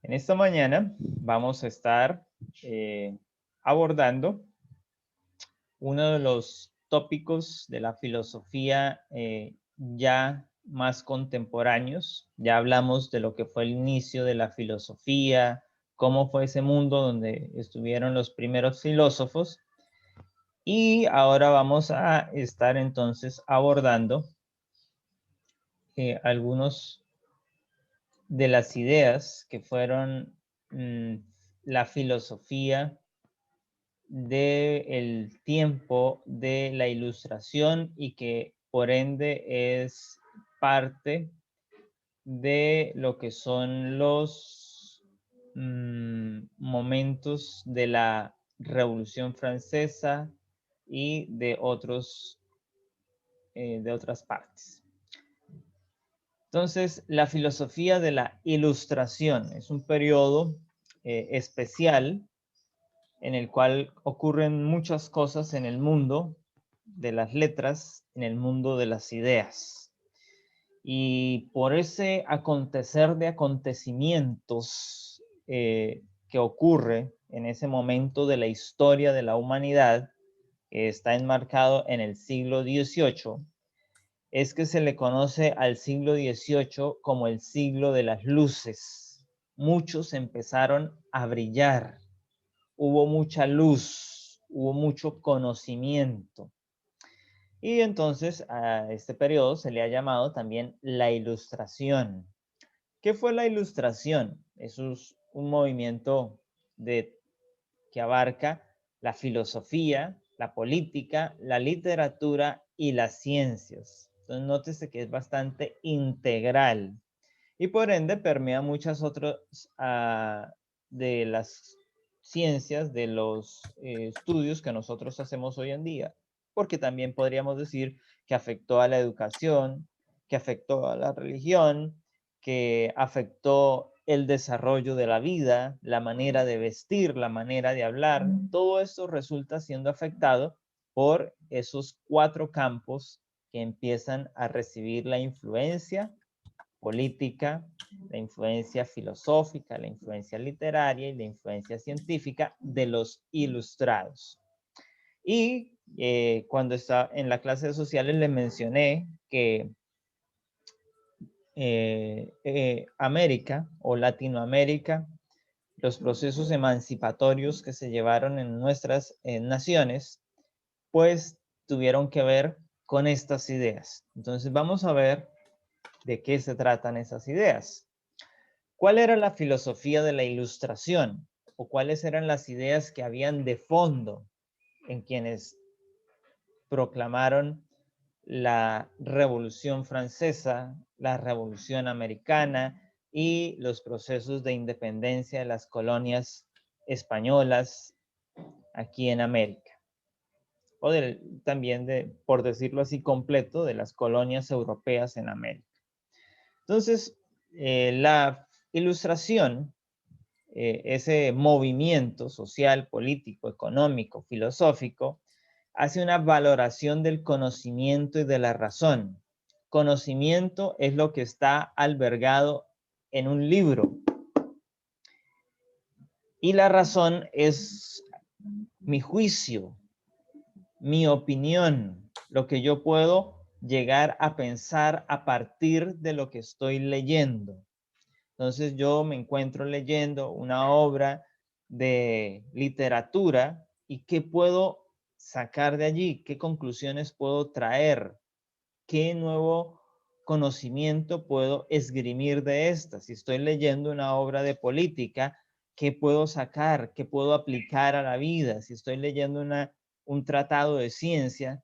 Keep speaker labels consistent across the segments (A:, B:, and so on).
A: En esta mañana vamos a estar abordando uno de los tópicos de la filosofía ya más contemporáneos. Ya hablamos de lo que fue el inicio de la filosofía, cómo fue ese mundo donde estuvieron los primeros filósofos. Y ahora vamos a estar entonces abordando algunos de las ideas que fueron la filosofía del tiempo de la Ilustración y que por ende es parte de lo que son los momentos de la Revolución Francesa y de de otras partes. Entonces, la filosofía de la Ilustración es un periodo especial en el cual ocurren muchas cosas en el mundo de las letras, en el mundo de las ideas. Y por ese acontecer de acontecimientos que ocurre en ese momento de la historia de la humanidad, que está enmarcado en el siglo XVIII, es que se le conoce al siglo XVIII como el siglo de las luces. Muchos empezaron a brillar, hubo mucha luz, hubo mucho conocimiento. Y entonces a este periodo se le ha llamado también la Ilustración. ¿Qué fue la Ilustración? Eso es un movimiento que abarca la filosofía, la política, la literatura y las ciencias. Entonces, nótese que es bastante integral y por ende permea muchas otras de las ciencias, de los estudios que nosotros hacemos hoy en día, porque también podríamos decir que afectó a la educación, que afectó a la religión, que afectó el desarrollo de la vida, la manera de vestir, la manera de hablar. Todo esto resulta siendo afectado por esos cuatro campos que empiezan a recibir la influencia política, la influencia filosófica, la influencia literaria y la influencia científica de los ilustrados. Y cuando estaba en la clase de sociales les mencioné que América o Latinoamérica, los procesos emancipatorios que se llevaron en nuestras naciones, pues tuvieron que ver con estas ideas. Entonces vamos a ver de qué se tratan esas ideas. ¿Cuál era la filosofía de la Ilustración? ¿O cuáles eran las ideas que habían de fondo en quienes proclamaron la Revolución Francesa, la Revolución Americana y los procesos de independencia de las colonias españolas aquí en América? O también, por decirlo así, completo, de las colonias europeas en América. Entonces, la Ilustración, ese movimiento social, político, económico, filosófico, hace una valoración del conocimiento y de la razón. Conocimiento es lo que está albergado en un libro y la razón es mi juicio, mi opinión, lo que yo puedo llegar a pensar a partir de lo que estoy leyendo. Entonces yo me encuentro leyendo una obra de literatura y ¿qué puedo sacar de allí? ¿Qué conclusiones puedo traer? ¿Qué nuevo conocimiento puedo esgrimir de esta? Si estoy leyendo una obra de política, ¿qué puedo sacar? ¿Qué puedo aplicar a la vida? Si estoy leyendo un tratado de ciencia,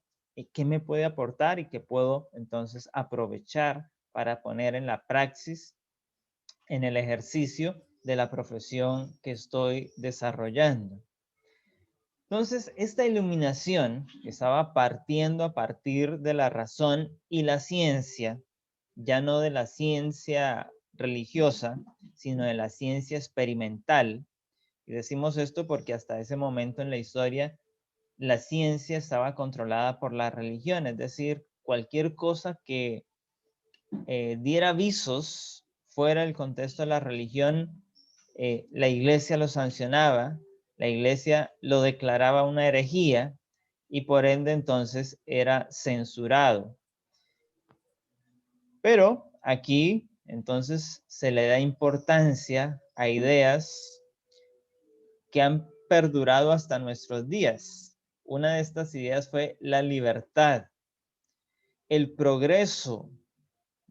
A: ¿qué me puede aportar y qué puedo entonces aprovechar para poner en la praxis, en el ejercicio de la profesión que estoy desarrollando? Entonces, esta iluminación que estaba partiendo a partir de la razón y la ciencia, ya no de la ciencia religiosa, sino de la ciencia experimental. Y decimos esto porque hasta ese momento en la historia, la ciencia estaba controlada por la religión, es decir, cualquier cosa que diera visos fuera del contexto de la religión la iglesia lo sancionaba, la iglesia lo declaraba una herejía y por ende entonces era censurado. Pero aquí entonces se le da importancia a ideas que han perdurado hasta nuestros días. Una de estas ideas fue la libertad, el progreso.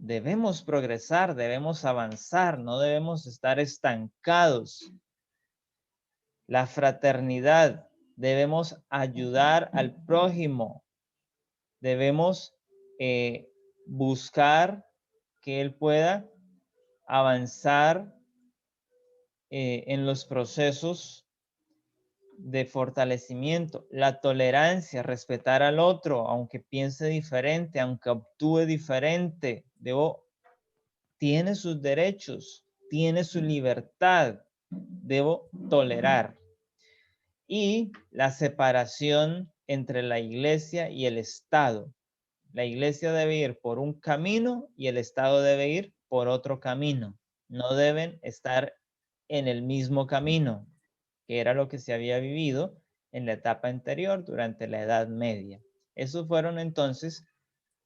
A: Debemos progresar, debemos avanzar, no debemos estar estancados. La fraternidad, debemos ayudar al prójimo, debemos buscar que él pueda avanzar en los procesos de fortalecimiento, la tolerancia, respetar al otro, aunque piense diferente, aunque actúe diferente, tiene sus derechos, tiene su libertad, debo tolerar. Y la separación entre la iglesia y el Estado. La iglesia debe ir por un camino y el Estado debe ir por otro camino. No deben estar en el mismo camino, que era lo que se había vivido en la etapa anterior durante la Edad Media. Esos fueron entonces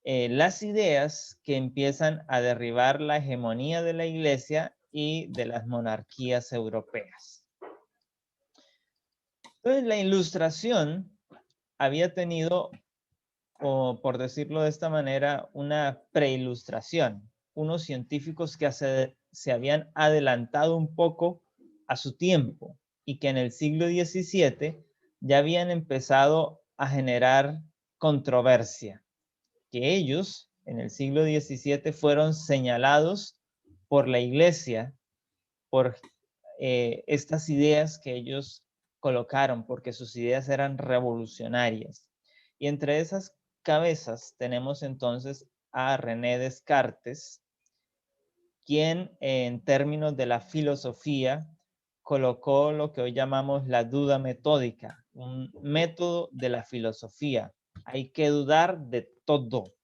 A: las ideas que empiezan a derribar la hegemonía de la iglesia y de las monarquías europeas. Entonces la Ilustración había tenido, o por decirlo de esta manera, una preilustración. Unos científicos que se habían adelantado un poco a su tiempo y que en el siglo XVII ya habían empezado a generar controversia, que ellos en el siglo XVII fueron señalados por la iglesia por estas ideas que ellos colocaron, porque sus ideas eran revolucionarias. Y entre esas cabezas tenemos entonces a René Descartes, quien en términos de la filosofía colocó lo que hoy llamamos la duda metódica, un método de la filosofía. Hay que dudar de todo,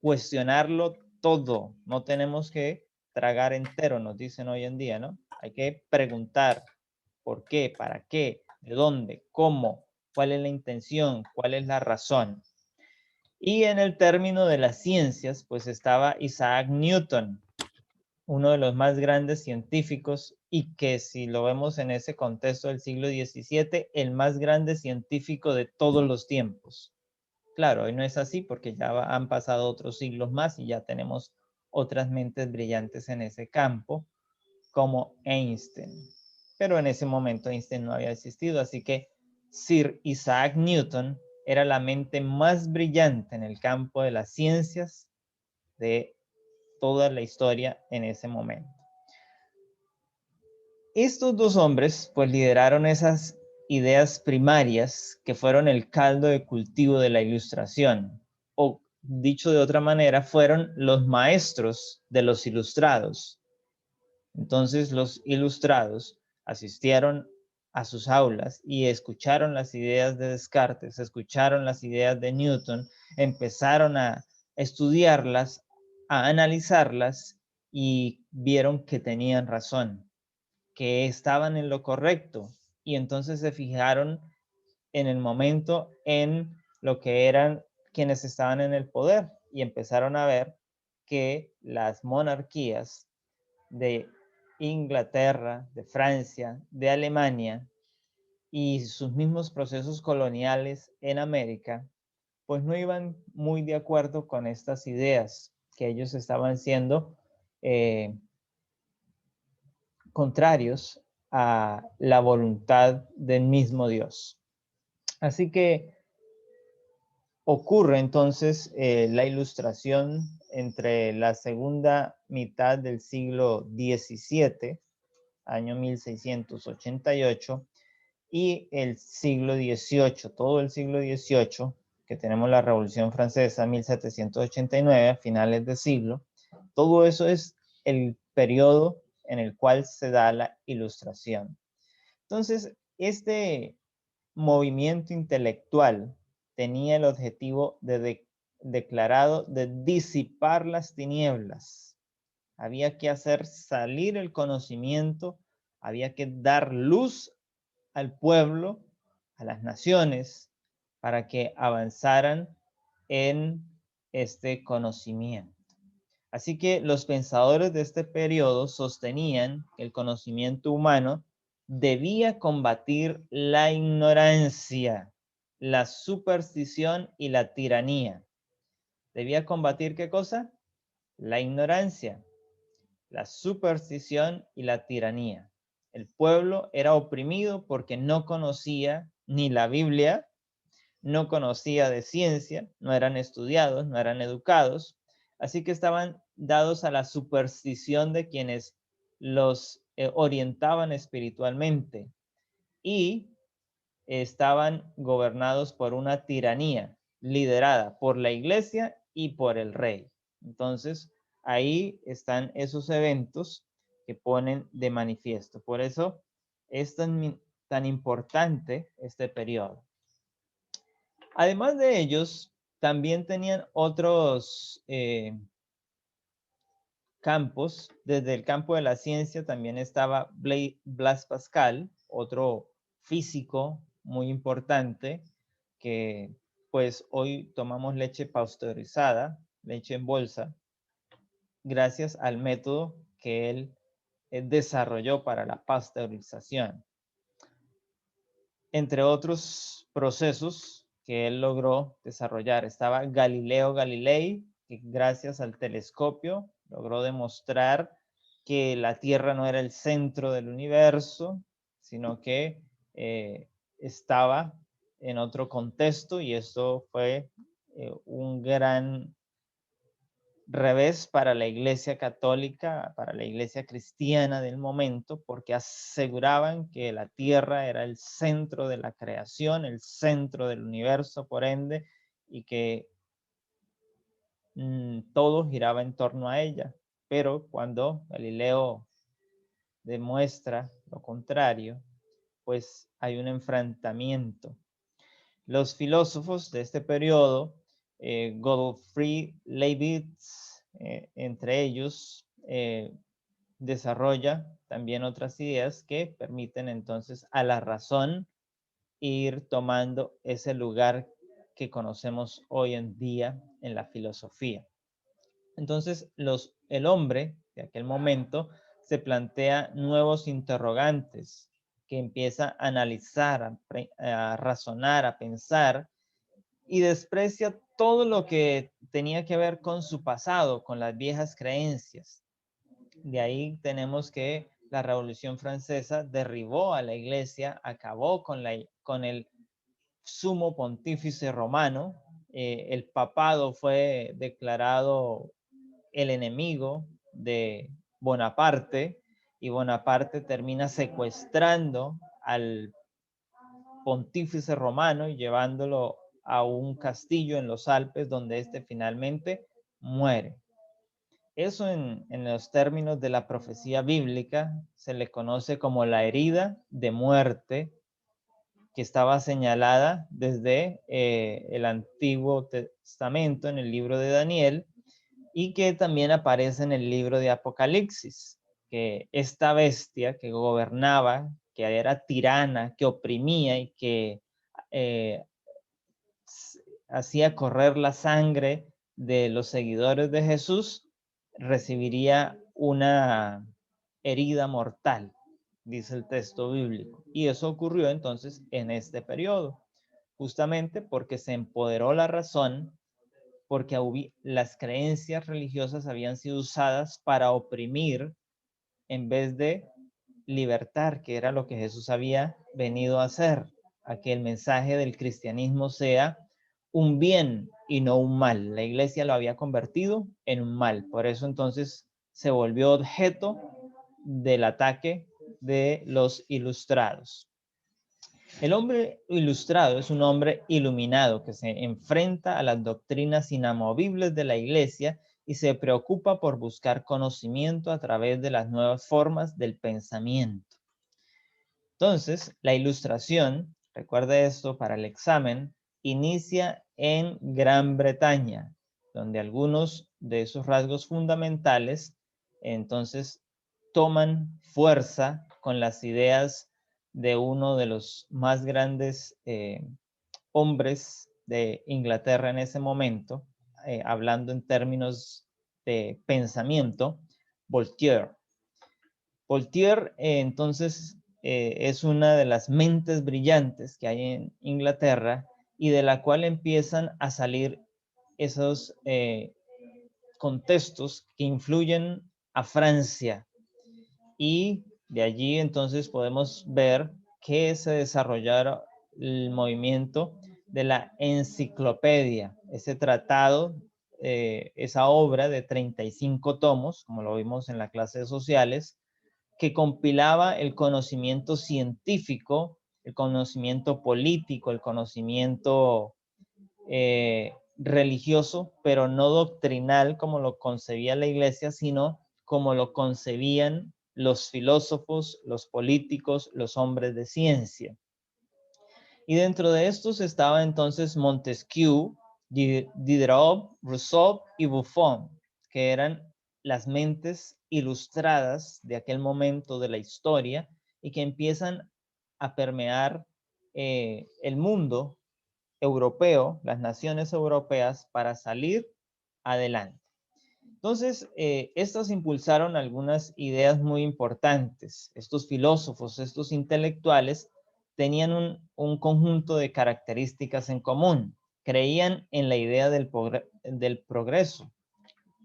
A: cuestionarlo todo. No tenemos que tragar entero, nos dicen hoy en día, ¿no? Hay que preguntar por qué, para qué, de dónde, cómo, cuál es la intención, cuál es la razón. Y en el término de las ciencias, pues estaba Isaac Newton, uno de los más grandes científicos y que si lo vemos en ese contexto del siglo XVII, el más grande científico de todos los tiempos. Claro, hoy no es así porque ya han pasado otros siglos más y ya tenemos otras mentes brillantes en ese campo, como Einstein. Pero en ese momento Einstein no había existido, así que Sir Isaac Newton era la mente más brillante en el campo de las ciencias de toda la historia en ese momento. Estos dos hombres pues lideraron esas ideas primarias que fueron el caldo de cultivo de la Ilustración, o dicho de otra manera, fueron los maestros de los ilustrados. Entonces los ilustrados asistieron a sus aulas y escucharon las ideas de Descartes, escucharon las ideas de Newton, empezaron a estudiarlas, a analizarlas y vieron que tenían razón, que estaban en lo correcto, y entonces se fijaron en el momento en lo que eran quienes estaban en el poder y empezaron a ver que las monarquías de Inglaterra, de Francia, de Alemania y sus mismos procesos coloniales en América, pues no iban muy de acuerdo con estas ideas, que ellos estaban siendo contrarios a la voluntad del mismo Dios. Así que ocurre entonces la Ilustración entre la segunda mitad del siglo XVII, año 1688, y el siglo XVIII, todo el siglo XVIII, que tenemos la Revolución Francesa, 1789, a finales de siglo. Todo eso es el periodo en el cual se da la Ilustración. Entonces, este movimiento intelectual tenía el objetivo declarado de disipar las tinieblas. Había que hacer salir el conocimiento Había que dar luz al pueblo, a las naciones, para que avanzaran en este conocimiento. Así que los pensadores de este periodo sostenían que el conocimiento humano debía combatir la ignorancia, la superstición y la tiranía. ¿Debía combatir qué cosa? La ignorancia, la superstición y la tiranía. El pueblo era oprimido porque no conocía ni la Biblia, no conocía de ciencia, no eran estudiados, no eran educados, así que estaban dados a la superstición de quienes los orientaban espiritualmente y estaban gobernados por una tiranía liderada por la iglesia y por el rey. Entonces, ahí están esos eventos que ponen de manifiesto. Por eso es tan importante este periodo. Además de ellos, también tenían otros campos. Desde el campo de la ciencia también estaba Blaise Pascal, otro físico muy importante, que pues hoy tomamos leche pasteurizada, leche en bolsa, gracias al método que él desarrolló para la pasteurización. Entre otros procesos que él logró desarrollar estaba Galileo Galilei, que gracias al telescopio logró demostrar que la Tierra no era el centro del universo, sino que estaba en otro contexto, y esto fue un gran revés para la Iglesia católica, para la Iglesia cristiana del momento, porque aseguraban que la tierra era el centro de la creación, el centro del universo, por ende, y que todo giraba en torno a ella. Pero cuando Galileo demuestra lo contrario, pues hay un enfrentamiento. Los filósofos de este periodo, Gottfried Leibniz, entre ellos, desarrolla también otras ideas que permiten entonces a la razón ir tomando ese lugar que conocemos hoy en día en la filosofía. Entonces, el hombre de aquel momento se plantea nuevos interrogantes, que empieza a analizar, a razonar, a pensar, y desprecia todo lo que tenía que ver con su pasado, con las viejas creencias. De ahí tenemos que la Revolución Francesa derribó a la iglesia, acabó con el sumo pontífice romano, el papado fue declarado el enemigo de Bonaparte, y Bonaparte termina secuestrando al pontífice romano y llevándolo a un castillo en los Alpes, donde éste finalmente muere. Eso en los términos de la profecía bíblica se le conoce como la herida de muerte, que estaba señalada desde el Antiguo Testamento en el libro de Daniel, y que también aparece en el libro de Apocalipsis, que esta bestia que gobernaba, que era tirana, que oprimía y que eh, hacía correr la sangre de los seguidores de Jesús, recibiría una herida mortal, dice el texto bíblico. Y eso ocurrió entonces en este periodo, justamente porque se empoderó la razón, porque las creencias religiosas habían sido usadas para oprimir en vez de libertar, que era lo que Jesús había venido a hacer, a que el mensaje del cristianismo sea un bien y no un mal. La iglesia lo había convertido en un mal, por eso entonces se volvió objeto del ataque de los ilustrados. El hombre ilustrado es un hombre iluminado que se enfrenta a las doctrinas inamovibles de la iglesia y se preocupa por buscar conocimiento a través de las nuevas formas del pensamiento. Entonces, la ilustración, recuerde esto para el examen, inicia en Gran Bretaña, donde algunos de esos rasgos fundamentales entonces toman fuerza con las ideas de uno de los más grandes hombres de Inglaterra en ese momento, hablando en términos de pensamiento, Voltaire. Voltaire, entonces, es una de las mentes brillantes que hay en Inglaterra y de la cual empiezan a salir esos contextos que influyen a Francia. Y de allí entonces podemos ver que se desarrollaron el movimiento de la enciclopedia, ese tratado, esa obra de 35 tomos, como lo vimos en la clase de sociales, que compilaba el conocimiento científico, el conocimiento político, el conocimiento religioso, pero no doctrinal como lo concebía la iglesia, sino como lo concebían los filósofos, los políticos, los hombres de ciencia. Y dentro de estos estaba entonces Montesquieu, Diderot, Rousseau y Buffon, que eran las mentes ilustradas de aquel momento de la historia y que empiezan a permear el mundo europeo, las naciones europeas, para salir adelante. Entonces, estas impulsaron algunas ideas muy importantes. Estos filósofos, estos intelectuales, tenían un conjunto de características en común. Creían en la idea del progreso,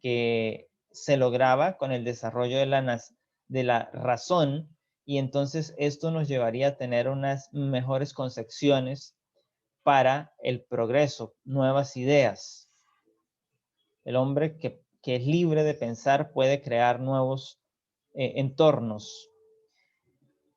A: que se lograba con el desarrollo de la razón, y entonces esto nos llevaría a tener unas mejores concepciones para el progreso, nuevas ideas. El hombre que es libre de pensar puede crear nuevos entornos.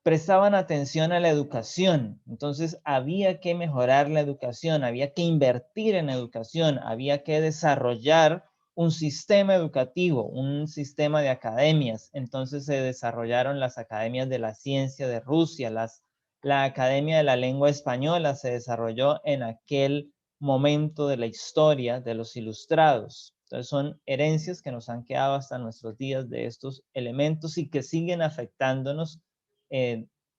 A: Prestaban atención a la educación, entonces había que mejorar la educación, había que invertir en educación, había que desarrollar un sistema educativo, un sistema de academias. Entonces se desarrollaron las academias de la ciencia de Rusia, la Academia de la Lengua Española se desarrolló en aquel momento de la historia de los ilustrados. Entonces son herencias que nos han quedado hasta nuestros días de estos elementos y que siguen afectándonos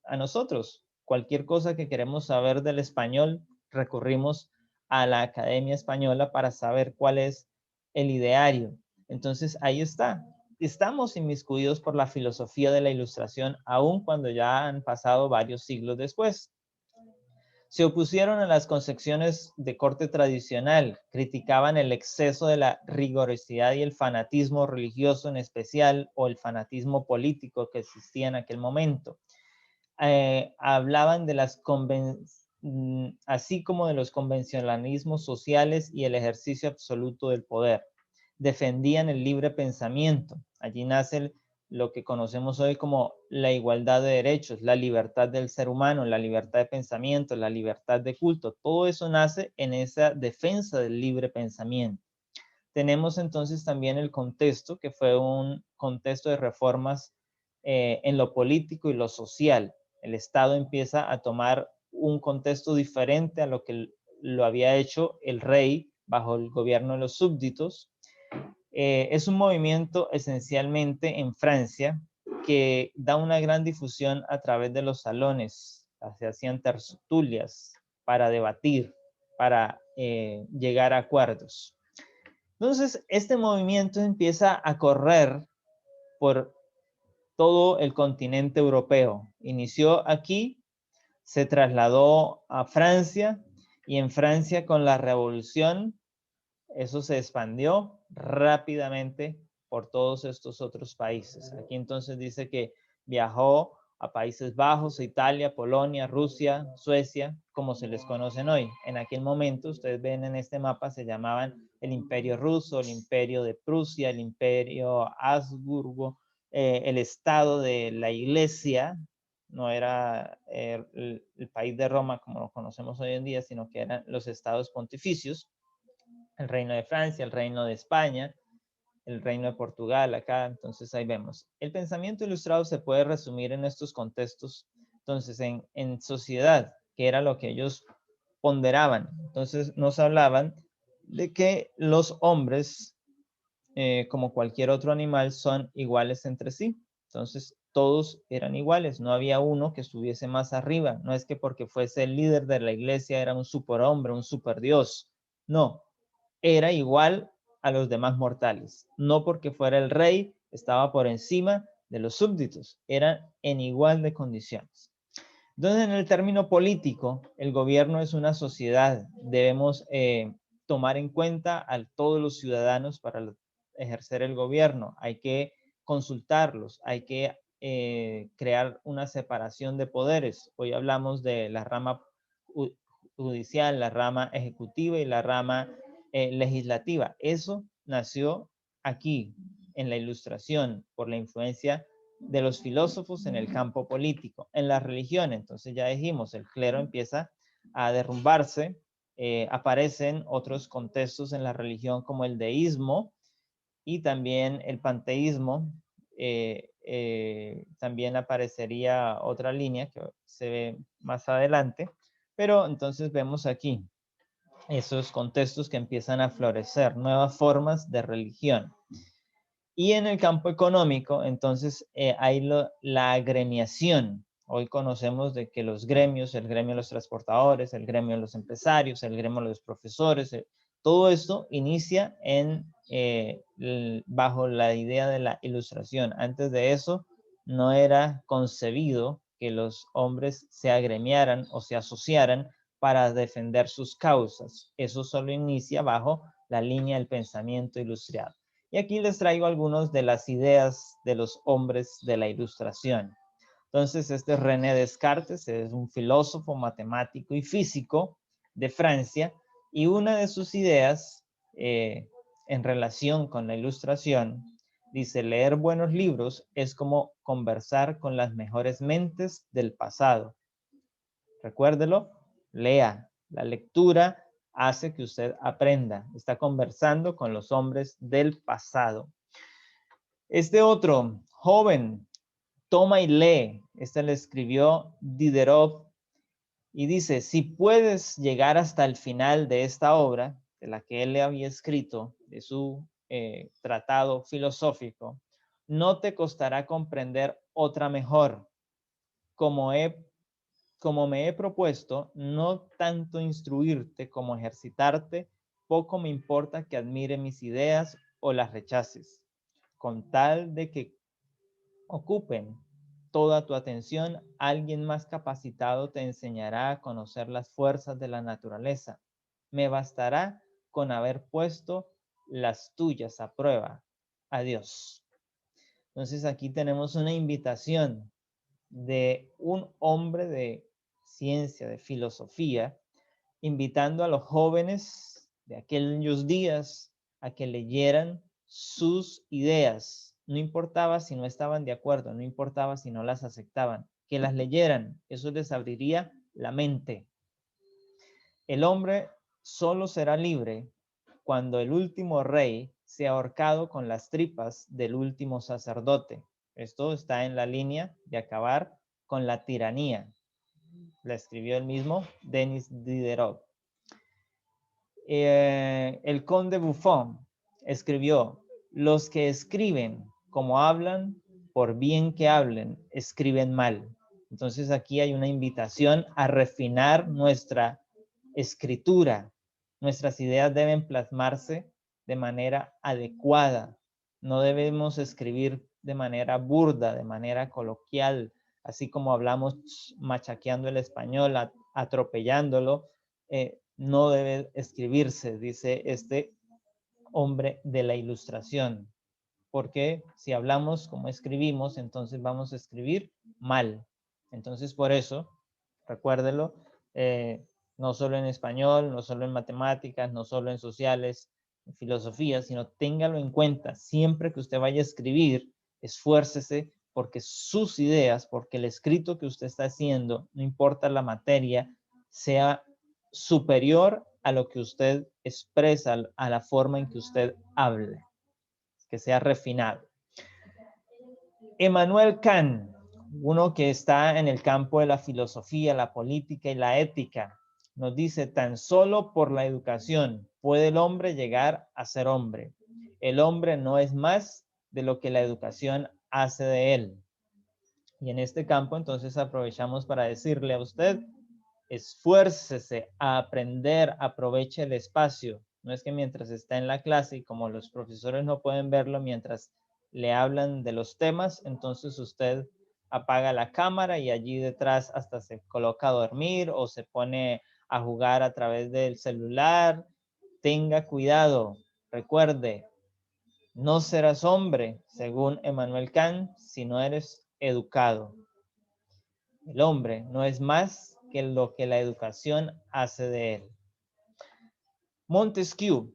A: a nosotros. Cualquier cosa que queremos saber del español, recurrimos a la Academia Española para saber cuál es el ideario. Entonces ahí está. Estamos inmiscuidos por la filosofía de la Ilustración, aun cuando ya han pasado varios siglos después. Se opusieron a las concepciones de corte tradicional, criticaban el exceso de la rigurosidad y el fanatismo religioso en especial, o el fanatismo político que existía en aquel momento. Hablaban de así como de los convencionalismos sociales y el ejercicio absoluto del poder. Defendían el libre pensamiento. Allí nace lo que conocemos hoy como la igualdad de derechos, la libertad del ser humano, la libertad de pensamiento, la libertad de culto. Todo eso nace en esa defensa del libre pensamiento. Tenemos entonces también el contexto, que fue un contexto de reformas en lo político y lo social. El Estado empieza a tomar un contexto diferente a lo que lo había hecho el rey bajo el gobierno de los súbditos. Es un movimiento esencialmente en Francia que da una gran difusión a través de los salones. Se hacían tertulias para debatir, para llegar a acuerdos. Entonces, este movimiento empieza a correr por todo el continente europeo. Inició aquí, se trasladó a Francia, y en Francia, con la revolución, eso se expandió rápidamente por todos estos otros países. Aquí entonces dice que viajó a Países Bajos, Italia, Polonia, Rusia, Suecia, como se les conocen hoy. En aquel momento, ustedes ven en este mapa, se llamaban el Imperio Ruso, el Imperio de Prusia, el Imperio Habsburgo, el Estado de la Iglesia. No era el país de Roma como lo conocemos hoy en día, sino que eran los estados pontificios. El Reino de Francia, el Reino de España, el Reino de Portugal, acá. Entonces ahí vemos. El pensamiento ilustrado se puede resumir en estos contextos. Entonces, en sociedad, que era lo que ellos ponderaban. Entonces nos hablaban de que los hombres, como cualquier otro animal, son iguales entre sí. Entonces, todos eran iguales, no había uno que estuviese más arriba. No es que porque fuese el líder de la iglesia era un superhombre, un superdios. No, era igual a los demás mortales. No porque fuera el rey, estaba por encima de los súbditos. Eran en igual de condiciones. Entonces, en el término político, el gobierno es una sociedad. Debemos tomar en cuenta a todos los ciudadanos para ejercer el gobierno. Hay que consultarlos, hay que crear una separación de poderes. Hoy hablamos de la rama judicial, la rama ejecutiva y la rama legislativa. Eso nació aquí, en la Ilustración, por la influencia de los filósofos en el campo político. En la religión, entonces ya dijimos, el clero empieza a derrumbarse, aparecen otros contextos en la religión como el deísmo y también el panteísmo. También aparecería otra línea que se ve más adelante, pero entonces vemos aquí esos contextos que empiezan a florecer, nuevas formas de religión. Y en el campo económico, entonces, hay la agremiación. Hoy conocemos de que los gremios, el gremio de los transportadores, el gremio de los empresarios, el gremio de los profesores, todo esto inicia bajo la idea de la Ilustración. Antes de eso, no era concebido que los hombres se agremiaran o se asociaran para defender sus causas. Eso solo inicia bajo la línea del pensamiento ilustrado. Y aquí les traigo algunas de las ideas de los hombres de la Ilustración. Entonces, este es René Descartes, es un filósofo, matemático y físico de Francia, y una de sus ideas en relación con la Ilustración dice: leer buenos libros es como conversar con las mejores mentes del pasado. Recuérdelo, lea. La lectura hace que usted aprenda. Está conversando con los hombres del pasado. Este otro joven toma y lee. Este le escribió Diderot y dice: si puedes llegar hasta el final de esta obra, de la que él le había escrito, de su tratado filosófico, no te costará comprender otra mejor. Como me he propuesto no tanto instruirte como ejercitarte, poco me importa que admire mis ideas o las rechaces, con tal de que ocupen toda tu atención. Alguien más capacitado te enseñará a conocer las fuerzas de la naturaleza. Me bastará con haber puesto las tuyas a prueba. Adiós. Entonces aquí tenemos una invitación de un hombre de ciencia, de filosofía, invitando a los jóvenes de aquellos días a que leyeran sus ideas. No importaba si no estaban de acuerdo, no importaba si no las aceptaban, que las leyeran. Eso les abriría la mente. El hombre solo será libre cuando el último rey sea ahorcado con las tripas del último sacerdote. Esto está en la línea de acabar con la tiranía. La escribió el mismo Denis Diderot. El conde Buffon escribió: los que escriben como hablan, por bien que hablen, escriben mal. Entonces aquí hay una invitación a refinar nuestra escritura. Nuestras ideas deben plasmarse de manera adecuada. No debemos escribir de manera burda, de manera coloquial, así como hablamos machaqueando el español, atropellándolo. No debe escribirse, dice este hombre de la Ilustración, porque si hablamos como escribimos, entonces vamos a escribir mal. Entonces, por eso, recuérdelo, no solo en español, no solo en matemáticas, no solo en sociales, en filosofía, sino téngalo en cuenta. Siempre que usted vaya a escribir, esfuércese porque sus ideas, porque el escrito que usted está haciendo, no importa la materia, sea superior a lo que usted expresa, a la forma en que usted hable, que sea refinado. Emmanuel Kant, uno que está en el campo de la filosofía, la política y la ética, nos dice: tan solo por la educación puede el hombre llegar a ser hombre. El hombre no es más de lo que la educación hace de él. Y en este campo, entonces, aprovechamos para decirle a usted, esfuércese a aprender, aproveche el espacio. No es que mientras está en la clase y como los profesores no pueden verlo mientras le hablan de los temas, entonces usted apaga la cámara y allí detrás hasta se coloca a dormir o se pone a jugar a través del celular. Tenga cuidado, recuerde, no serás hombre, según Emmanuel Kant, si no eres educado. El hombre no es más que lo que la educación hace de él. Montesquieu,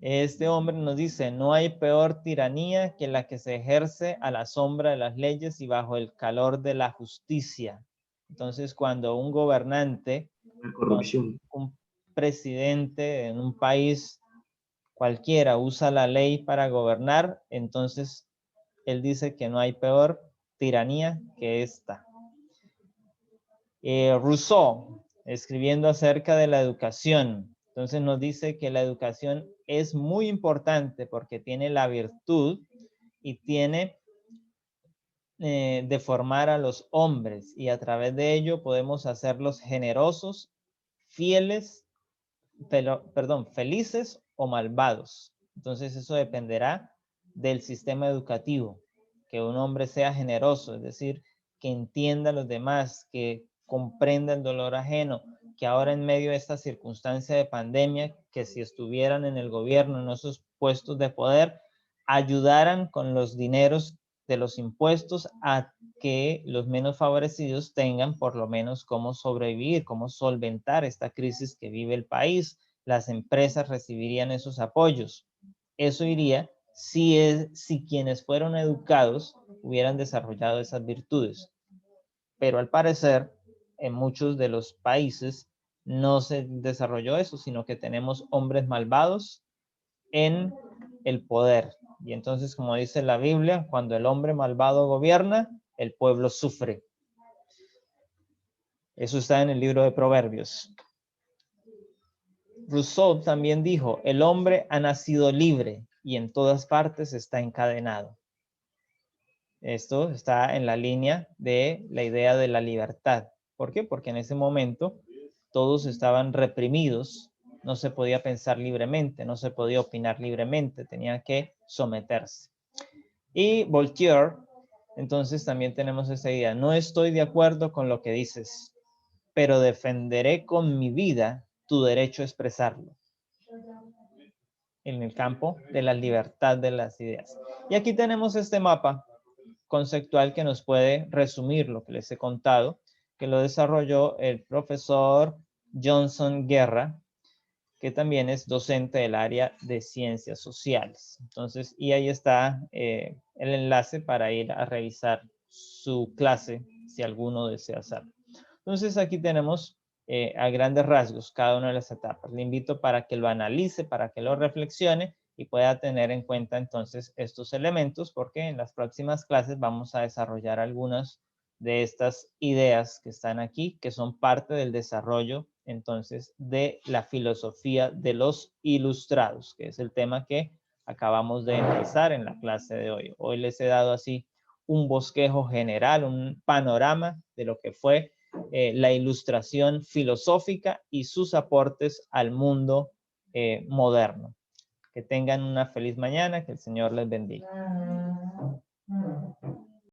A: este hombre nos dice, no hay peor tiranía que la que se ejerce a la sombra de las leyes y bajo el calor de la justicia. Entonces, cuando un gobernante,
B: La corrupción.
A: un presidente en un país cualquiera usa la ley para gobernar, entonces él dice que no hay peor tiranía que esta. Rousseau, escribiendo acerca de la educación, entonces nos dice que la educación es muy importante porque tiene la virtud y tiene de formar a los hombres y a través de ello podemos hacerlos generosos, fieles, felices o malvados. Entonces eso dependerá del sistema educativo, que un hombre sea generoso, es decir, que entienda a los demás, que comprenda el dolor ajeno, que ahora en medio de esta circunstancia de pandemia, que si estuvieran en el gobierno, en esos puestos de poder, ayudaran con los dineros de los impuestos a que los menos favorecidos tengan por lo menos cómo sobrevivir, cómo solventar esta crisis que vive el país. Las empresas recibirían esos apoyos. Eso iría si quienes fueron educados hubieran desarrollado esas virtudes. Pero al parecer, en muchos de los países no se desarrolló eso, sino que tenemos hombres malvados en el poder. Y entonces, como dice la Biblia, cuando el hombre malvado gobierna, el pueblo sufre. Eso está en el libro de Proverbios. Rousseau también dijo, el hombre ha nacido libre y en todas partes está encadenado. Esto está en la línea de la idea de la libertad. ¿Por qué? Porque en ese momento todos estaban reprimidos, no se podía pensar libremente, no se podía opinar libremente, tenía que someterse. Y Voltaire, entonces también tenemos esa idea, no estoy de acuerdo con lo que dices, pero defenderé con mi vida tu derecho a expresarlo en el campo de la libertad de las ideas. Y aquí tenemos este mapa conceptual que nos puede resumir lo que les he contado, que lo desarrolló el profesor Johnson Guerra, que también es docente del área de ciencias sociales. Entonces, y ahí está el enlace para ir a revisar su clase si alguno desea hacerlo. Entonces, aquí tenemos a grandes rasgos cada una de las etapas. Le invito para que lo analice, para que lo reflexione y pueda tener en cuenta entonces estos elementos, porque en las próximas clases vamos a desarrollar algunas de estas ideas que están aquí, que son parte del desarrollo entonces de la filosofía de los ilustrados, que es el tema que acabamos de empezar en la clase de hoy. Hoy les he dado así un bosquejo general, un panorama de lo que fue la ilustración filosófica y sus aportes al mundo moderno. Que tengan una feliz mañana, que el Señor les bendiga.